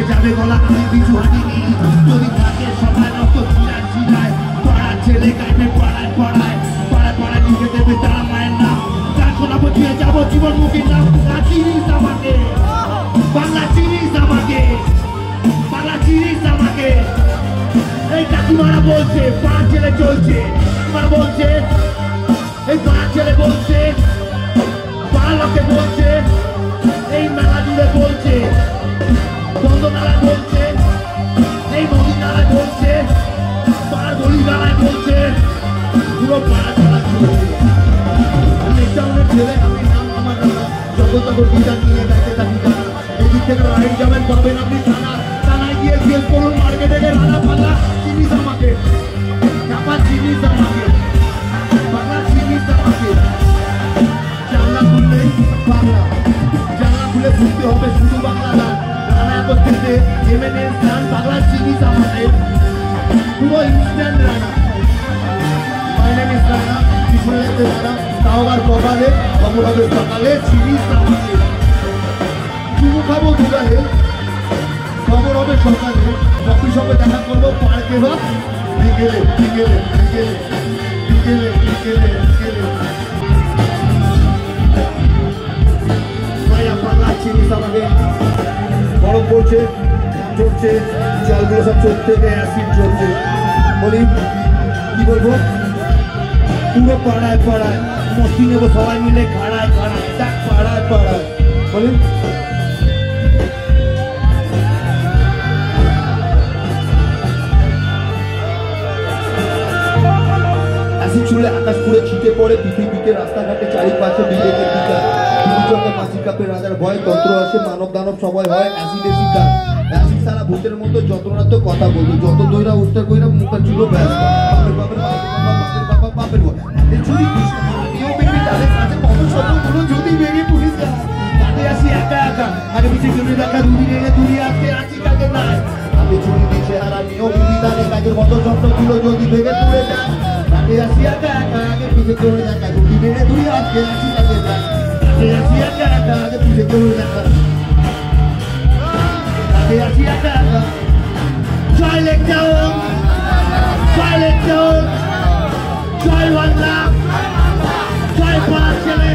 যাবে গলা আমি কিছু হাঁটিনি যদি থাকে সবাই রক্ত ছিলার ছিলায় পাড়ার ছেলে গাইবে পাড়ায় পাড়ায় পাড়ায় পাড়ায় লিখে দেবে তারা মায়ের নাম গান শোনাবো দিয়ে যাবো জীবন মুখীর নাম চিনিস আমাকে বাংলা চিনিস আমাকে বাংলা চিনিস আমাকে এই কাকিমারা বলছে পাড়ার ছেলে চলছে কাকিমারা বলছে এই পাড়ার ছেলে বলছে পাড়ার লোকে বলছে এই মেলা জুড়ে বলছে বন্ধনালায় বলছে এই নদী নালায় বলছে পাড়ার গলি নালায় বলছে পুরো পাড়া ছাড়া ছেলে আমি নাম আমার রানা যখন তখন বিদান নিয়ে গাইতে থাকি গানা এদিক থেকে রাইট যাবেন পাবেন আপনি থানা থানায় গিয়ে জিজ্ঞেস করুন মার্কেটে রানা পাল্লা চিনিস আমাকে চাপা চিনিস আমাকে বাংলা চিনিস আমাকে জানলা খুললে বাংলা জানলা খুলে শুনতে হবে শুধু বাংলা গান রানা একত্রিতে এমএনএস গান বাংলা চিনিস আমাকে পুরো instant Rana my name is Rana পিছনে লাগবে রানা তাও আবার কপালে খবর হবে সকালে চিনিস আমাকে চুমু খাবো দুগালে খবর হবে সকালে কফি শপে দেখা করবো পার্কে বা বিকেলে বিকেলে বিকেলে বিকেলে বিকেলে বিকেলে বাংলা চিনিস আমাকে বরফ পড়ছে চড়ছে জলগুলো সব চোখ থেকে অ্যাসিড চলছে বলি কি বলবো পুরো পাড়ায় পাড়ায় মস্তি নেবো সবাই মিলে খাড়ায় খাড়ায় দেখ পাড়ায় পাড়ায় বলেন অ্যাসিড ছুড়লে আকাশ পুড়ে ছিটে পড়ে পৃথিবীকে রাস্তাঘাটে চারিপাশে বিবেকের বিকার দুর্যোগে মাঝি কাপে রাজার ভয় তন্ত্র আসে মানব দানব সবাই হয় অ্যাসিডে শিকার অ্যাসিড সারা ভূতের মতো যন্ত্রণা তো কথা বলতো যত দইরা উত্তর কইরা মুখটা ছিল ব্যস্ত বাপের বাপের বাপের বাপের বাপের বাপের চুরি তাদের কাছে কত শব্দগুলো যদি বেরিয়ে পুলিশ কাটে আসি একা একা আগে পিছিয়ে জমি দেখা দূরি রেখে দূরি আজকে আছি কাকে নাই আমি চুরি দিচ্ছে হারা নিয়েও বিবিধানে কাজের মতো শব্দগুলো যদি ভেঙে তুলে যায় কাটে আসি একা একা আগে পিছিয়ে চলে দেখা দূরি রেখে দূরি আজকে আছি কাকে নাই কাটে আসি একা একা আগে পিছিয়ে চলে দেখা কাটে আসি একা একা জয় লেখাও জয় লেখাও জয় বাংলা জয় পাড়ার ছেলে